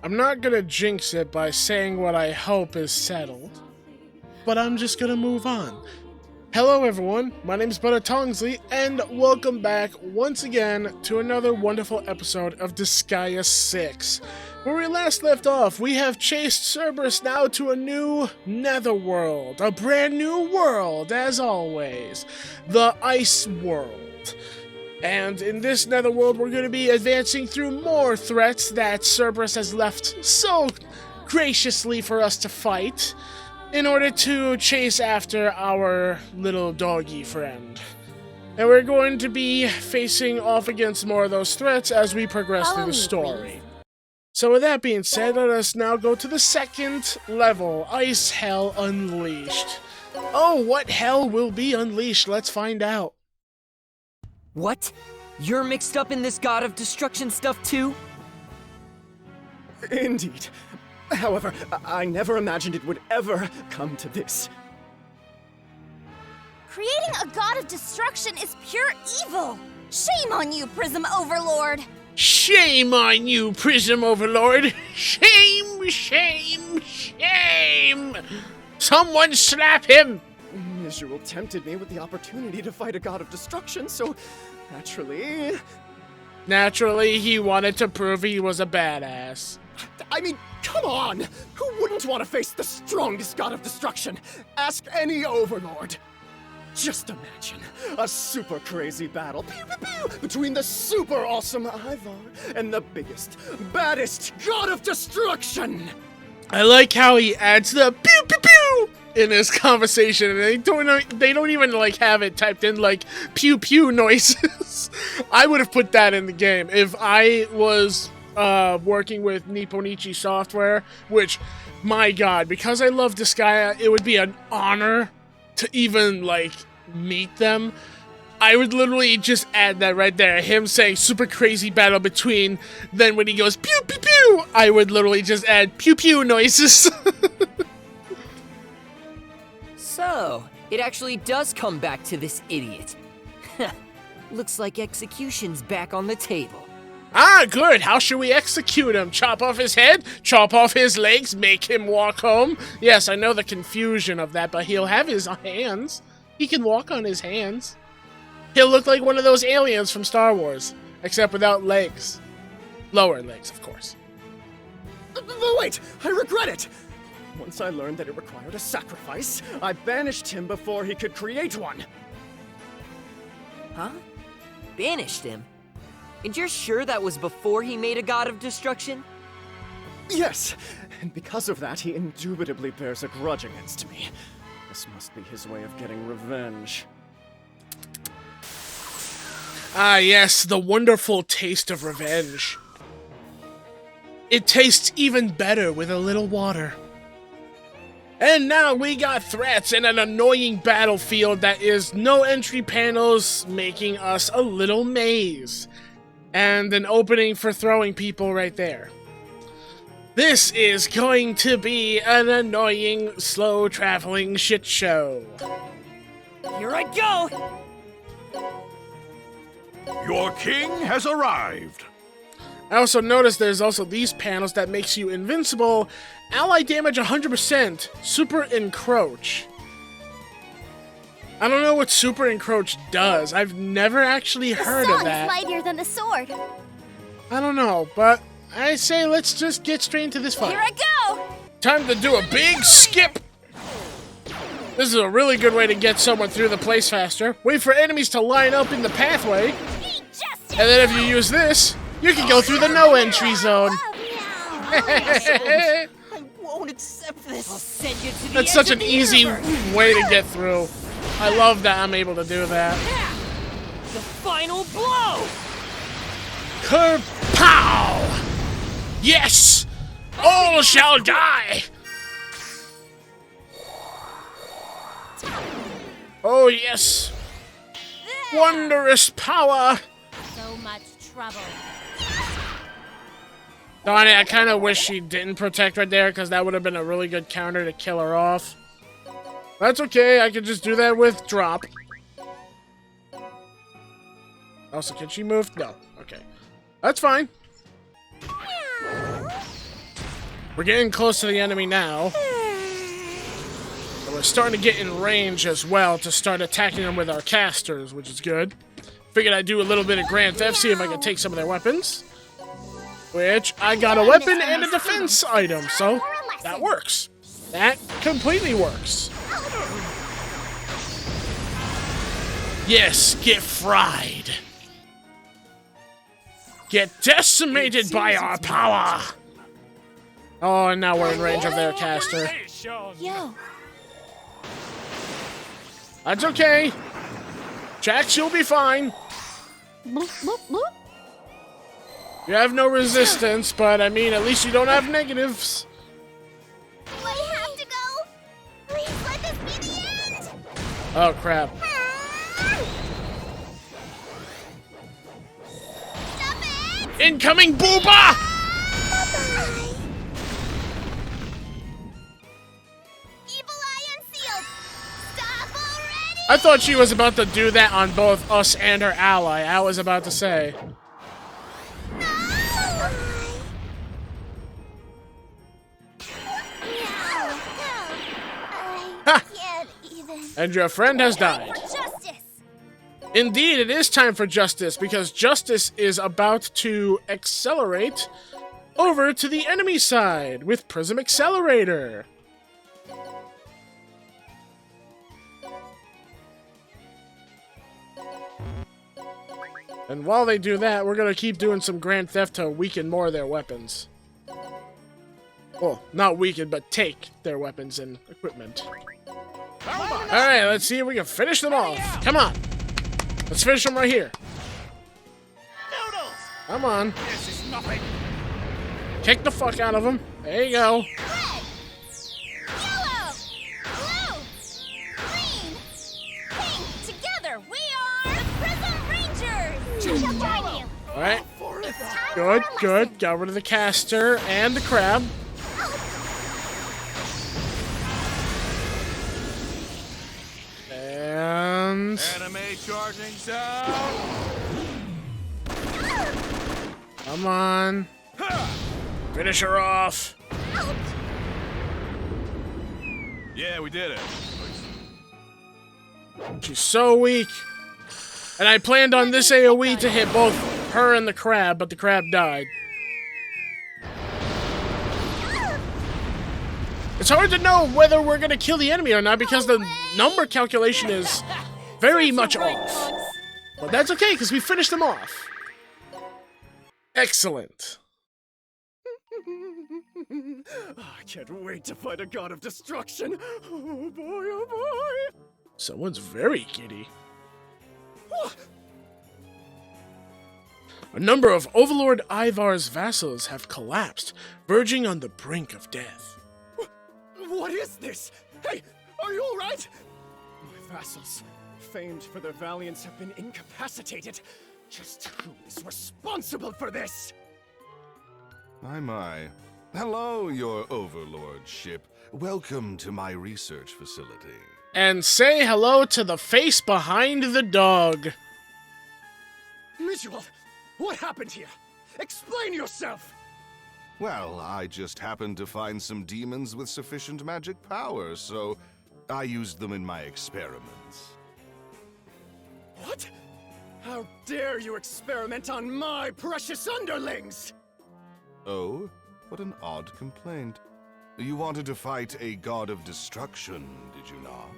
I'm not gonna jinx it by saying what I hope is settled, but I'm just gonna move on. Hello everyone, my name is Tongsly, and welcome back once again to another wonderful episode of Disgaea 6. Where we last left off, we have chased Cerberus now to a new netherworld, a brand new world, as always, the Ice World. And in this netherworld, we're going to be advancing through more threats that Cerberus has left so graciously for us to fight, in order to chase after our little doggy friend. And we're going to be facing off against more of those threats as we progress through the story. So with that being said, let us now go to the second level, Ice Hell Unleashed. Oh, what hell will be unleashed? Let's find out. What? You're mixed up in this God of Destruction stuff too? Indeed. However, I never imagined it would ever come to this. Creating a god of destruction is pure evil! Shame on you, Prism Overlord! Shame on you, Prism Overlord! Shame, shame, shame! Someone slap him! Misrule tempted me with the opportunity to fight a god of destruction, so naturally... Naturally, he wanted to prove he was a badass. I mean, come on! Who wouldn't want to face the strongest god of destruction? Ask any overlord. Just imagine a super crazy battle pew, pew, pew, between the super awesome Ivar and the biggest, baddest god of destruction! I like how he adds the pew pew pew in his conversation, and they don't even like have it typed in like pew pew noises. I would have put that in the game if I was working with Nipponichi Software, which, my god, because I love Disgaea, it would be an honor to even, like, meet them. I would literally just add that right there, him saying super crazy battle between, then when he goes pew pew pew, I would literally just add pew pew noises. So, it actually does come back to this idiot. Looks like execution's back on the table. Ah, good. How should we execute him? Chop off his head? Chop off his legs? Make him walk home? Yes, I know the confusion of that, but he'll have his hands. He can walk on his hands. He'll look like one of those aliens from Star Wars, except without legs. Lower legs, of course. But wait! I regret it! Once I learned that it required a sacrifice, I banished him before he could create one. Huh? Banished him? And you're sure that was before he made a god of destruction? Yes, and because of that, he indubitably bears a grudge against me. This must be his way of getting revenge. Ah, yes, the wonderful taste of revenge. It tastes even better with a little water. And now we got threats and an annoying battlefield that is no entry panels, making us a little maze. And an opening for throwing people right there. This is going to be an annoying, slow-traveling shit show. Here I go! Your king has arrived. I also noticed there's also these panels that makes you invincible, ally damage 100%, super encroach. I don't know what super encroach does. I've never actually heard of that. The song is mightier than the sword. I don't know, but I say let's just get straight into this fight. Here I go! Time to do a big skip! This is a really good way to get someone through the place faster. Wait for enemies to line up in the pathway. And then if you use this, you can go through the no entry zone. I won't accept this. I'll send you to the That's such an easy way to get through. I love that I'm able to do that. The final blow! Kerpow! Yes! All shall die! Oh yes! Wondrous power! So much trouble. Darn it, I kind of wish she didn't protect right there, because that would have been a really good counter to kill her off. That's okay, I can just do that with drop. Also, can she move? No. Okay. That's fine. We're getting close to the enemy now. And we're starting to get in range as well to start attacking them with our casters, which is good. Figured I'd do a little bit of Grand Theft, see if I could take some of their weapons. Which, I got a weapon and a defense item, so that works. That completely works. Yes, get fried. Get decimated by our power. Oh, and now we're in range of their caster. Yo. That's okay. Jax, you'll be fine. Bloop, bloop, bloop. You have no resistance, but I mean, at least you don't have negatives. Do I have to go? Please let this be the end. Oh, crap. Stop it! Incoming booba! Bye-bye. Evil Eye unsealed. Stop already! I thought she was about to do that on both us and her ally. I was about to say. And your friend has died. Justice. Indeed, it is time for justice, because justice is about to accelerate over to the enemy side with Prism Accelerator. And while they do that, we're going to keep doing some Grand Theft to weaken more of their weapons. Well, not weaken, but take their weapons and equipment. Alright, let's see if we can finish them off. Come on. Let's finish them right here. Come on. This is nothing. Kick the fuck out of them. There you go. Red, yellow, blue, green, pink. Together, we are the Prism Rangers. Alright. It's time Good, for a good. lesson. Got rid of the caster and the crab. And... Anime charging sound. come on. Finish her off. Yeah, we did it. She's so weak. And I planned on this AoE to hit both her and the crab, but the crab died. It's hard to know whether we're gonna kill the enemy or not because the number calculation is very much off. But that's okay, because we finished them off. Excellent. I can't wait to fight a god of destruction. Oh boy, oh boy. Someone's very giddy. A number of Overlord Ivar's vassals have collapsed, verging on the brink of death. What is this? Hey, are you all right? My vassals, famed for their valiance, have been incapacitated. Just who is responsible for this? My. Hello, your overlordship. Welcome to my research facility. And say hello to the face behind the dog. Mitchell, what happened here? Explain yourself! Well, I just happened to find some demons with sufficient magic power, so I used them in my experiments. What? How dare you experiment on my precious underlings? Oh, what an odd complaint. You wanted to fight a god of destruction, did you not?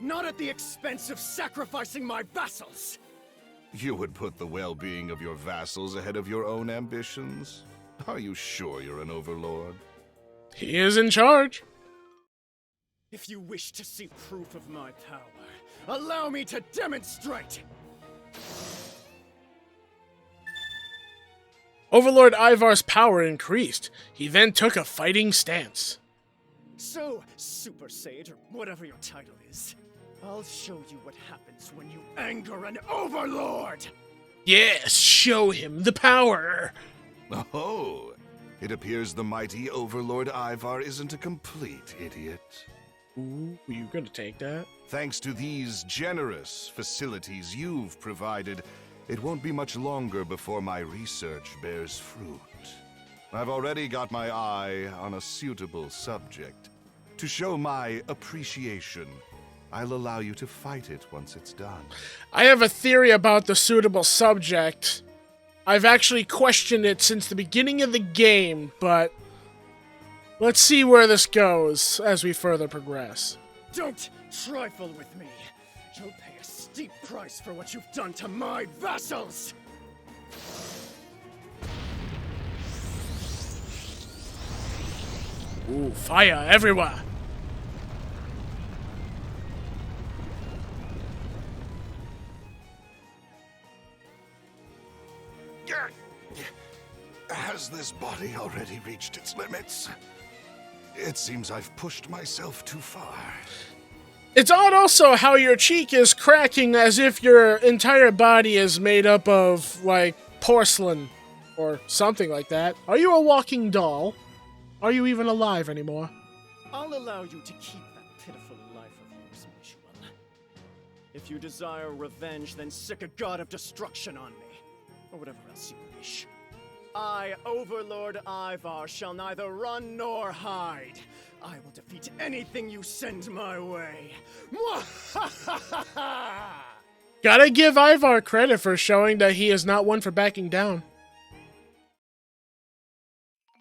Not at the expense of sacrificing my vassals! You would put the well-being of your vassals ahead of your own ambitions? Are you sure you're an overlord? He is in charge. If you wish to see proof of my power, allow me to demonstrate! Overlord Ivar's power increased. He then took a fighting stance. So, Super Sage, or whatever your title is, I'll show you what happens when you anger an overlord! Yes, show him the power. Oh, it appears the mighty Overlord Ivar isn't a complete idiot. Ooh, were you gonna take that? Thanks to these generous facilities you've provided, it won't be much longer before my research bears fruit. I've already got my eye on a suitable subject. To show my appreciation, I'll allow you to fight it once it's done. I have a theory about the suitable subject. I've actually questioned it since the beginning of the game, but let's see where this goes as we further progress. Don't trifle with me. You'll pay a steep price for what you've done to my vassals! Ooh, fire everywhere! Has this body already reached its limits? It seems I've pushed myself too far. It's odd also how your cheek is cracking as if your entire body is made up of, like, porcelain or something like that. Are you a walking doll? Are you even alive anymore? I'll allow you to keep that pitiful life of yours, Mishwell. If you desire revenge, then sick a god of destruction on me. Or whatever else you wish. I, Overlord Ivar, shall neither run nor hide. I will defeat anything you send my way. Gotta give Ivar credit for showing that he is not one for backing down.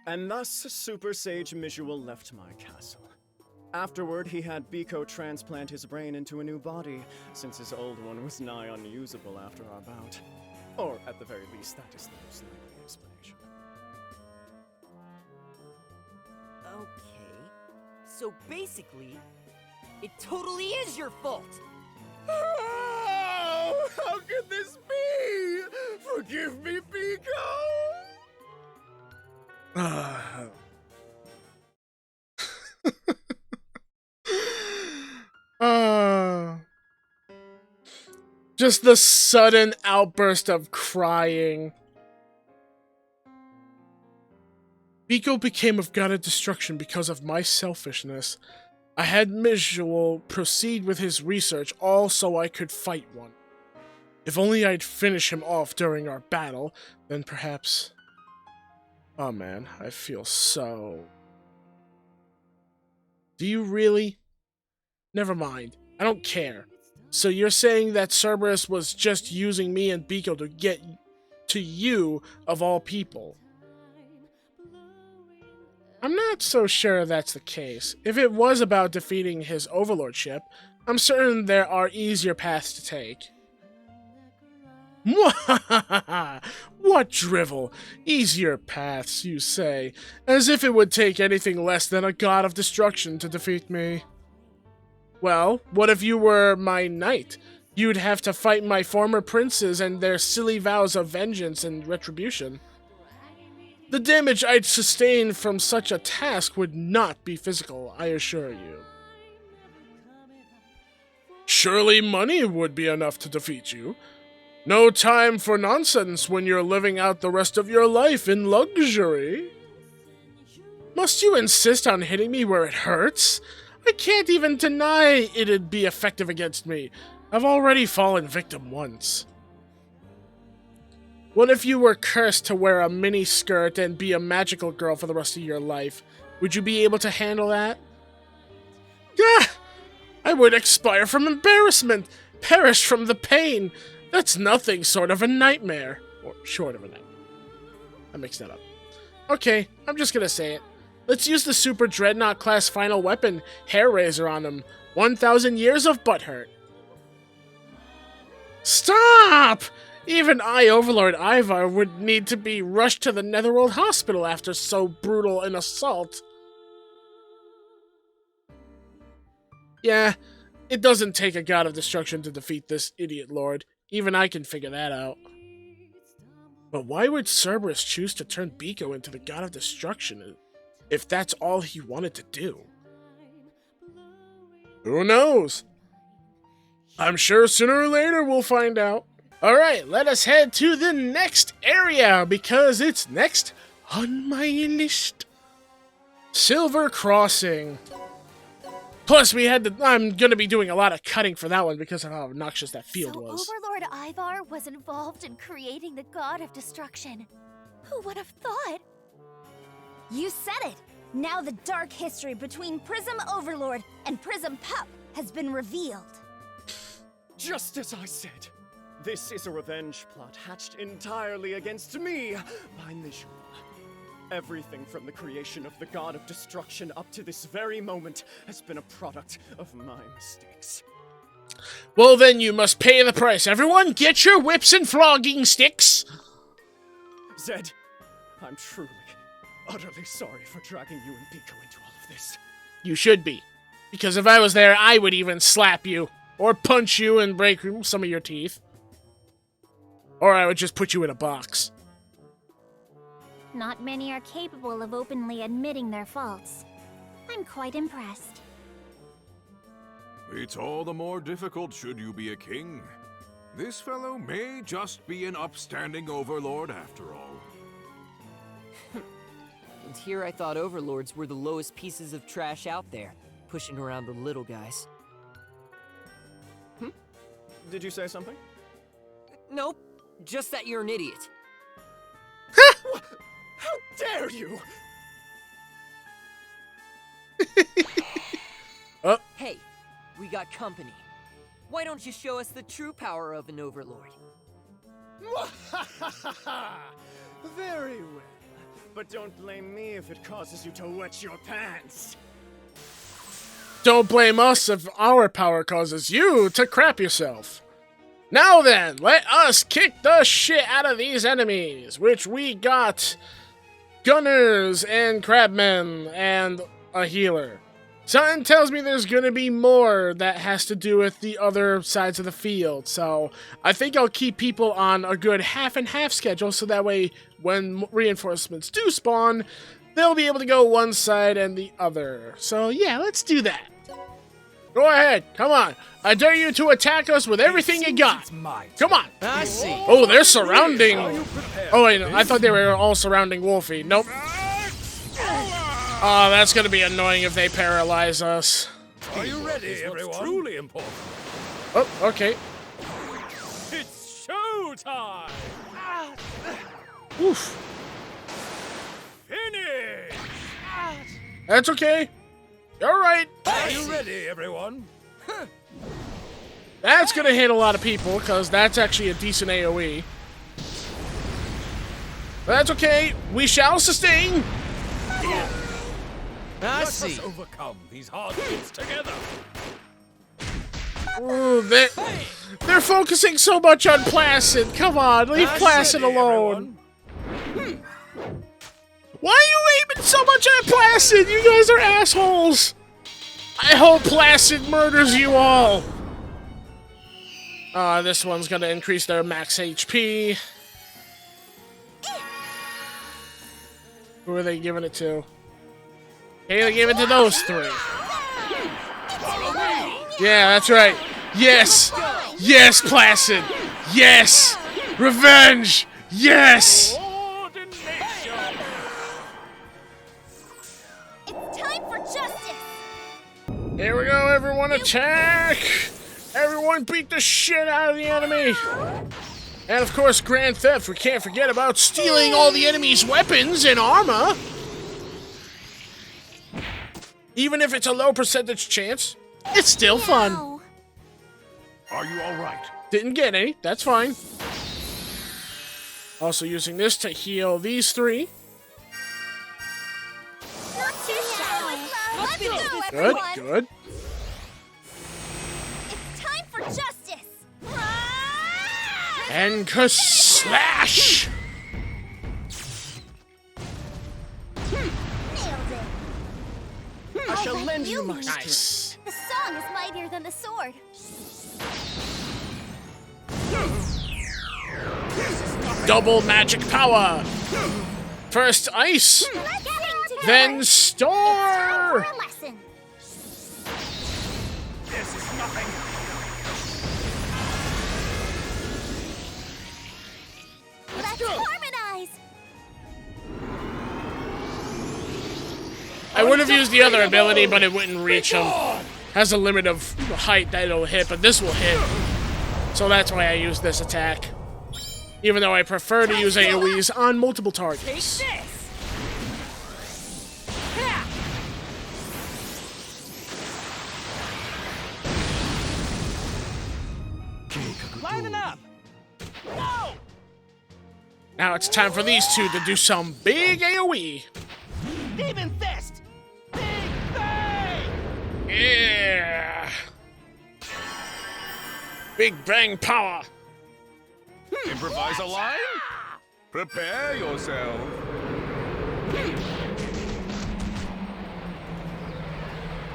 And thus, Super Sage Mishwell left my castle. Afterward, he had Biko transplant his brain into a new body, since his old one was nigh unusable after our bout. Or, at the very least, that is the most likely explanation. Okay. So basically, it totally is your fault. Oh, how could this be? Forgive me, Biko! Just the sudden outburst of crying. Biko became of God of Destruction because of my selfishness. I had Mishwell proceed with his research all so I could fight one. If only I'd finish him off during our battle, then perhaps... Oh man, I feel so... Do you really? Never mind. I don't care. So you're saying that Cerberus was just using me and Biko to get to you, of all people? I'm not so sure that's the case. If it was about defeating his overlordship, I'm certain there are easier paths to take. What drivel! Easier paths, you say, as if it would take anything less than a god of destruction to defeat me. Well, what if you were my knight? You'd have to fight my former princes and their silly vows of vengeance and retribution. The damage I'd sustain from such a task would not be physical, I assure you. Surely money would be enough to defeat you. No time for nonsense when you're living out the rest of your life in luxury. Must you insist on hitting me where it hurts? I can't even deny it'd be effective against me. I've already fallen victim once. What if you were cursed to wear a mini skirt and be a magical girl for the rest of your life? Would you be able to handle that? Gah! I would expire from embarrassment, perish from the pain. That's nothing sort of a nightmare. Or short of a nightmare. I mixed that up. Okay, I'm just gonna say it. Let's use the Super Dreadnought class final weapon, Hair Razor, on him. 1,000 years of butthurt. Stop! Even I, Overlord Ivar, would need to be rushed to the Netherworld Hospital after so brutal an assault. Yeah, it doesn't take a god of destruction to defeat this idiot lord. Even I can figure that out. But why would Cerberus choose to turn Biko into the god of destruction if that's all he wanted to do? Who knows? I'm sure sooner or later we'll find out. Alright, let us head to the next area, because it's next on my list. Silver Crossing. Plus, I'm gonna be doing a lot of cutting for that one because of how obnoxious that field was. Overlord Ivar was involved in creating the God of Destruction. Who would have thought? You said it! Now the dark history between Prism Overlord and Prism Pup has been revealed. Just as I said, this is a revenge plot hatched entirely against me by Nijul. Everything from the creation of the God of Destruction up to this very moment has been a product of my mistakes. Well, then you must pay the price. Everyone, get your whips and flogging sticks! Zed, I'm truly, utterly sorry for dragging you and Pico into all of this. You should be. Because if I was there, I would even slap you. Or punch you and break some of your teeth. Or I would just put you in a box. Not many are capable of openly admitting their faults. I'm quite impressed. It's all the more difficult should you be a king. This fellow may just be an upstanding overlord after all. And here I thought overlords were the lowest pieces of trash out there, pushing around the little guys. Did you say something? Nope, just that you're an idiot. How dare you! Hey, we got company. Why don't you show us the true power of an overlord? Very well. But don't blame me if it causes you to wet your pants. Don't blame us if our power causes you to crap yourself. Now then, let us kick the shit out of these enemies, which we got gunners and crabmen and a healer. Something tells me there's gonna be more that has to do with the other sides of the field, so I think I'll keep people on a good half and half schedule so that way when reinforcements do spawn, they'll be able to go one side and the other. So yeah, let's do that. Go ahead, come on. I dare you to attack us with everything you got. Come on. I see. Oh, they're surrounding. Oh, wait, I thought they were all surrounding Wolfie. Nope. Oh, that's gonna be annoying if they paralyze us. Are you ready, everyone? Truly important. Oh, okay. It's showtime! Oof. Finish! That's okay. All right. Are you ready, everyone? That's gonna hit a lot of people because that's actually a decent AoE. But that's okay. We shall sustain. I Let see. us overcome these hardships together. Ooh, they're focusing so much on Placid. Come on, leave Placid alone. Why are you aiming so much at Placid? You guys are assholes. I hope Placid murders you all. This one's gonna increase their max HP. Who are they giving it to? Okay, they gave it to those three. Yeah, that's right. Yes! Yes, Placid! Yes! Revenge! Yes! It's time for justice! Here we go, everyone attack! Everyone beat the shit out of the enemy! And of course, Grand Theft, we can't forget about stealing all the enemy's weapons and armor! Even if it's a low percentage chance, it's still fun. Ow. Are you all right? Didn't get any, that's fine. Also using this to heal these three. Not too shallow. Let's go, Good, everyone! good. It's time for justice! And slash! Nailed it! I shall lend you my strength. Nice. The song is mightier than the sword. Double magic power. First ice, then store. Time for a lesson. This is nothing. Let's harmonize. I would have used the other ability, but it wouldn't reach him. Has a limit of height that it'll hit, but this will hit. So that's why I use this attack. Even though I prefer to use AoEs on multiple targets. Liven up! No! Now it's time for these two to do some big AoE. Demon Fist! Big Bang! Yeah! Big bang power. Improvise a line? Prepare yourself.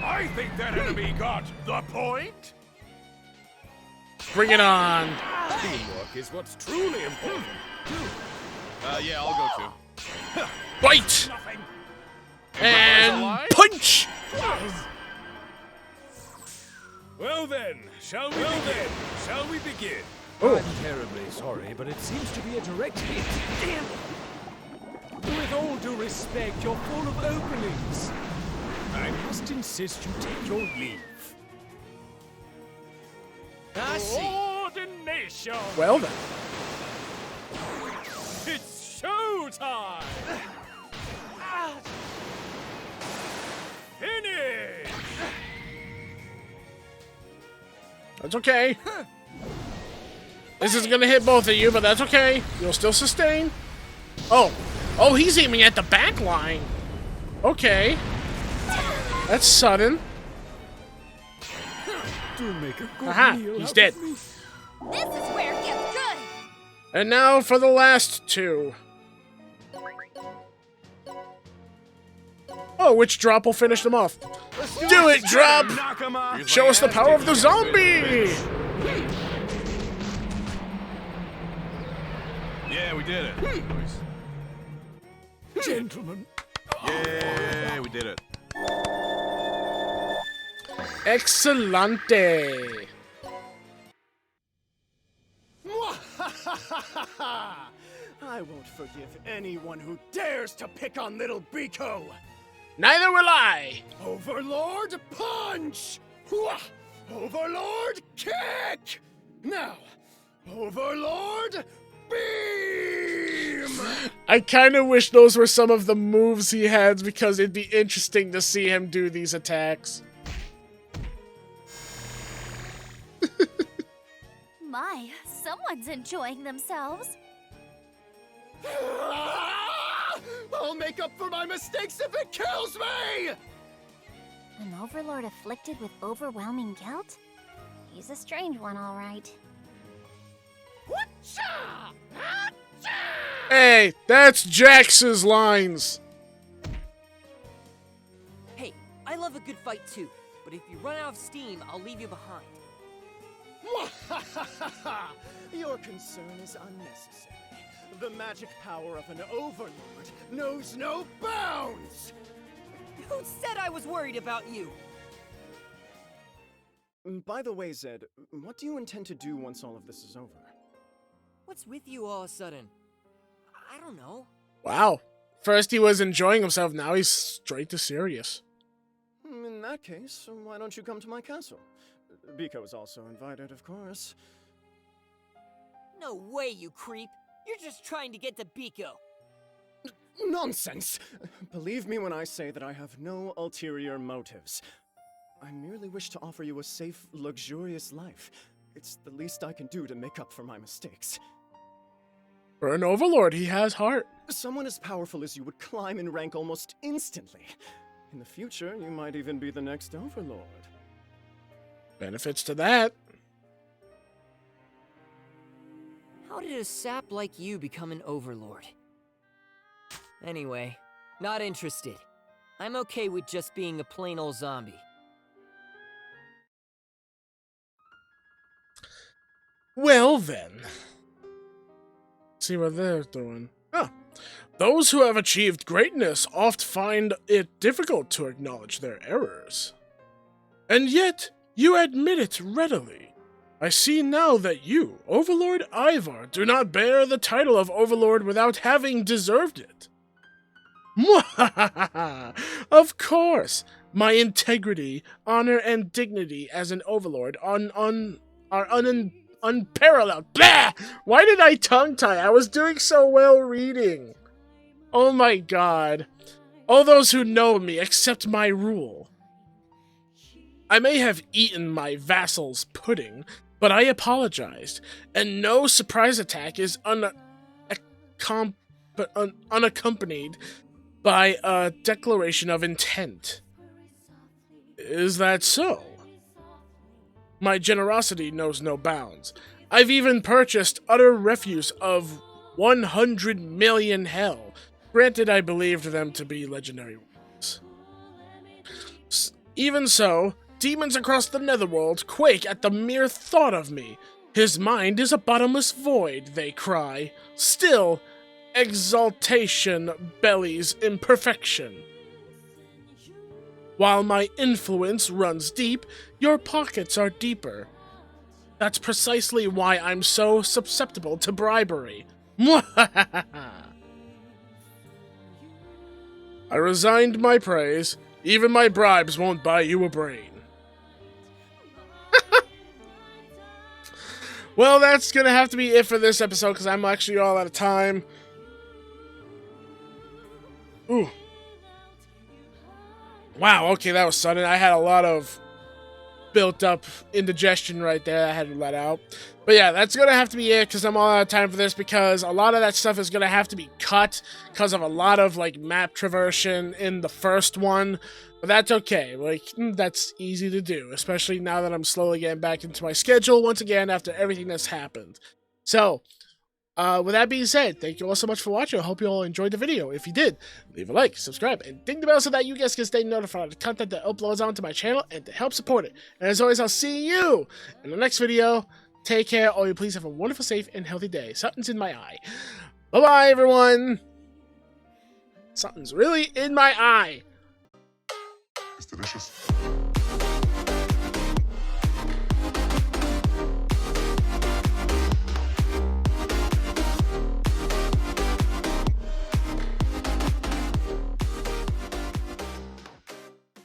I think that enemy got the point. Bring it on. Teamwork is what's truly important. Yeah, I'll go too. Bite! And punch! Well then, shall we begin? Oh. I'm terribly sorry, but it seems to be a direct hit. Damn it! With all due respect, you're full of openings. I must insist you take your leave. I see. Coordination! Well then. It's showtime! Finish! That's okay. This is gonna hit both of you, but that's okay. You'll still sustain. Oh. Oh, he's aiming at the back line. Okay. That's sudden. To make a good Aha, meal he's out dead. of me. This is where it gets good! And now for the last two. Oh, which drop will finish them off? Do it, drop! Knock 'em off. Show us the power of the zombie! Yeah, we did it. Gentlemen, Yeah, we did it. Excelente! I won't forgive anyone who dares to pick on little Biko! Neither will I! Overlord punch! Hwah! Overlord kick! Now, Overlord beam! I kinda wish those were some of the moves he had because it'd be interesting to see him do these attacks. My, someone's enjoying themselves. I'll make up for my mistakes if it kills me! An overlord afflicted with overwhelming guilt? He's a strange one, all right. Whatcha? Hey, that's Jax's lines! Hey, I love a good fight too, but if you run out of steam, I'll leave you behind. Your concern is unnecessary. The magic power of an overlord knows no bounds! Who said I was worried about you? By the way, Zed, what do you intend to do once all of this is over? What's with you all of a sudden? I don't know. Wow. First he was enjoying himself, now he's straight to serious. In that case, why don't you come to my castle? Biko is also invited, of course. No way, you creep. You're just trying to get to Biko. Nonsense! Believe me when I say that I have no ulterior motives. I merely wish to offer you a safe, luxurious life. It's the least I can do to make up for my mistakes. For an overlord, he has heart. Someone as powerful as you would climb in rank almost instantly. In the future, you might even be the next overlord. Benefits to that. How did a sap like you become an overlord? Anyway, not interested. I'm okay with just being a plain old zombie. Well then. See what they're doing. Ah. Those who have achieved greatness oft find it difficult to acknowledge their errors. And yet, you admit it readily. I see now that you, Overlord Ivar, do not bear the title of Overlord without having deserved it. Mwahaha! Of course, my integrity, honor, and dignity as an Overlord are unparalleled. Blah! Why did I tongue-tie? I was doing so well reading. Oh my god. All those who know me accept my rule. I may have eaten my vassal's pudding, but I apologized, and no surprise attack is unaccompanied by a declaration of intent. Is that so? My generosity knows no bounds. I've even purchased utter refuse of 100 million hell. Granted, I believed them to be legendary ones. Even so, demons across the netherworld quake at the mere thought of me. His mind is a bottomless void, they cry. Still, exaltation bellies imperfection. While my influence runs deep, your pockets are deeper. That's precisely why I'm so susceptible to bribery. I resigned my praise. Even my bribes won't buy you a brain. Well, that's gonna have to be it for this episode, because I'm actually all out of time. Ooh. Wow, okay, that was sudden. I had a lot of built up indigestion right there I had to let out. But yeah, that's gonna have to be it, because I'm all out of time for this, because a lot of that stuff is gonna have to be cut because of a lot of like map traversion in the first one. But that's okay, like that's easy to do, especially now that I'm slowly getting back into my schedule once again after everything that's happened. So with that being said, thank you all so much for watching. I hope you all enjoyed the video. If you did, leave a like, subscribe, and ding the bell so that you guys can stay notified of the content that uploads onto my channel and to help support it. And as always, I'll see you in the next video. Take care. All you please have a wonderful, safe, and healthy day. Something's in my eye. Bye-bye, everyone. Something's really in my eye. It's delicious.